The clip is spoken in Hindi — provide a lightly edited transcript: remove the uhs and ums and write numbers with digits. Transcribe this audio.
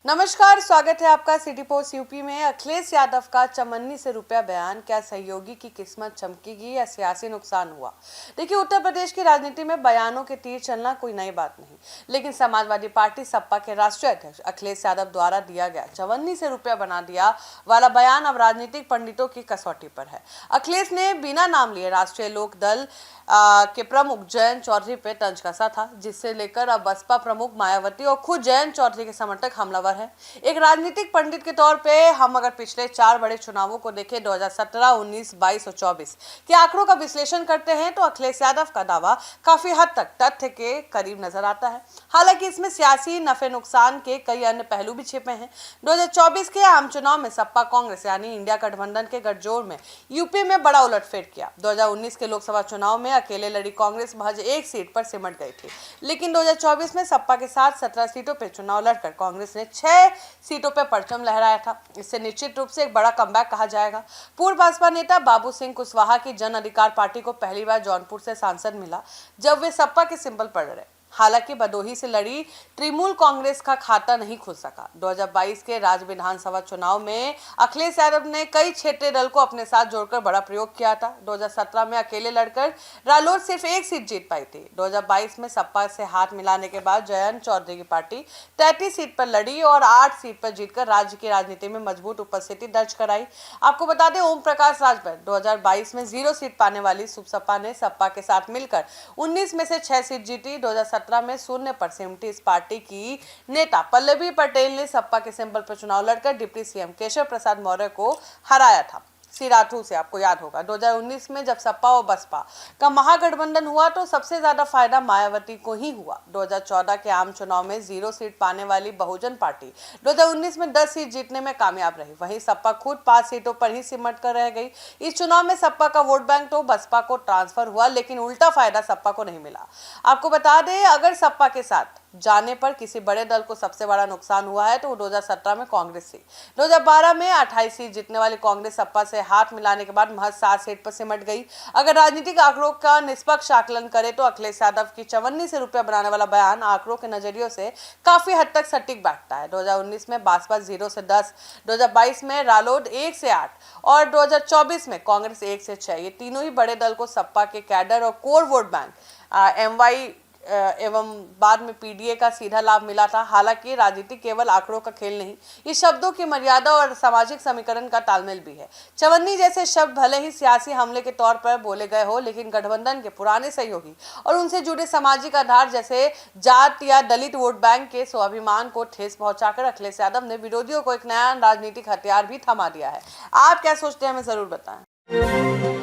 नमस्कार, स्वागत है आपका सिटी पोस्ट यूपी में। अखिलेश यादव का चमन्नी से रुपया बयान, क्या सहयोगी की किस्मत चमकेगी या सियासी नुकसान हुआ? देखिए, उत्तर प्रदेश की राजनीति में बयानों के तीर चलना कोई नई बात नहीं, लेकिन समाजवादी पार्टी सपा के राष्ट्रीय अध्यक्ष अखिलेश यादव द्वारा दिया गया चवन्नी से रुपया बना दिया वाला बयान अब राजनीतिक पंडितों की कसौटी पर है। अखिलेश ने बिना नाम लिए राष्ट्रीय लोक दल के प्रमुख जयंत चौधरी पे तंज कसा था, जिससे लेकर अब बसपा प्रमुख मायावती और खुद जयंत चौधरी के समर्थक हमलावर हैं। एक राजनीतिक पंडित के तौर पे हम अगर पिछले 4 बड़े चुनावों को देखें, 2017, 19, 22 और 24 के आंकड़ों का विश्लेषण करते हैं तो अखिलेश यादव का दावा काफी हद तक तथ्य के करीब नजर आता है। हालांकि इसमें सियासी नफे नुकसान के कई अन्य पहलू भी छिपे हैं। 2024 के आम चुनाव में सपा कांग्रेस यानी इंडिया गठबंधन के गठजोड़ में यूपी में बड़ा उलटफेर किया। 2019 के लोकसभा चुनाव में अकेले लड़ी कांग्रेस महज 1 सीट पर सिमट गई थी, लेकिन 2024 में सपा के साथ 17 सीटों पर चुनाव लड़कर कांग्रेस ने 6 सीटों पर परचम लहराया था। इससे निश्चित रूप से एक बड़ा कमबैक कहा जाएगा। पूर्व भाजपा नेता बाबू सिंह कुशवाहा की जन अधिकार पार्टी को पहली बार जौनपुर से सांसद मिला जब वे सपा के सिंबल पर रहे। हालांकि भदोही से लड़ी तृणमूल कांग्रेस का खाता नहीं खुल सका। 2022 के राज्य विधानसभा चुनाव में अखिलेश यादव ने कई क्षेत्रीय दल को अपने साथ जोड़कर बड़ा प्रयोग किया था। 2017 में अकेले लड़कर रालोद सिर्फ 1 सीट जीत पाई थी। 2022 में सपा से हाथ मिलाने के बाद जयंत चौधरी की पार्टी 33 सीट पर लड़ी और 8 सीट पर जीतकर राज्य की राजनीति में मजबूत उपस्थिति दर्ज कराई। आपको बता दें, ओम प्रकाश राजभर 2022 में 0 सीट पाने वाली सपा ने सपा के साथ मिलकर 19 में से 6 सीट जीती। 2017 में शून्य पर सिमटी इस पार्टी की नेता पल्लवी पटेल ने सपा के सिंबल पर चुनाव लड़कर डिप्टी सीएम केशव प्रसाद मौर्य को हराया था। सिराथू से आपको याद होगा। 2019 में जब सपा और बसपा का महागठबंधन हुआ तो सबसे ज्यादा फायदा मायावती को ही हुआ। 2014 के आम चुनाव में 0 सीट पाने वाली बहुजन पार्टी 2019 में 10 सीट जीतने में कामयाब रही। वहीं सपा खुद 5 सीटों पर ही सिमट कर रह गई। इस चुनाव में सपा का वोट बैंक तो बसपा को ट्रांसफर हुआ, लेकिन उल्टा फायदा सपा को नहीं मिला। आपको बता दें, अगर सपा के साथ जाने पर किसी बड़े दल को सबसे बड़ा नुकसान हुआ है तो वो 2017 में कांग्रेस थी। 2012 में 28 सीट जीतने वाली कांग्रेस सपा से हाथ मिलाने के बाद महज 7 सीट पर सिमट गई। अगर राजनीतिक आंकड़ों का निष्पक्ष आकलन करें तो अखिलेश यादव की चवन्नी से रुपया बनाने वाला बयान आंकड़ों के नजरियों से काफी हद तक सटीक बैठता है। 2019 में बासपा 0 से 10, 2022 में रालोद 1 से 8 और 2024 में कांग्रेस 1 से 6, ये तीनों ही बड़े दल को सपा के कैडर और कोर वोट बैंक एमवाई एवं बाद में पीडीए का सीधा लाभ मिला था। हालांकि राजनीति केवल आंकड़ों का खेल नहीं, इस शब्दों की मर्यादा और सामाजिक समीकरण का तालमेल भी है। चवन्नी जैसे शब्द भले ही सियासी हमले के तौर पर बोले गए हो, लेकिन गठबंधन के पुराने सहयोगी और उनसे जुड़े सामाजिक आधार जैसे जात या दलित वोट बैंक के स्वाभिमान को ठेस पहुंचाकर अखिलेश यादव ने विरोधियों को एक नया राजनीतिक हथियार भी थमा दिया है। आप क्या सोचते हैं, हमें जरूर बताएं।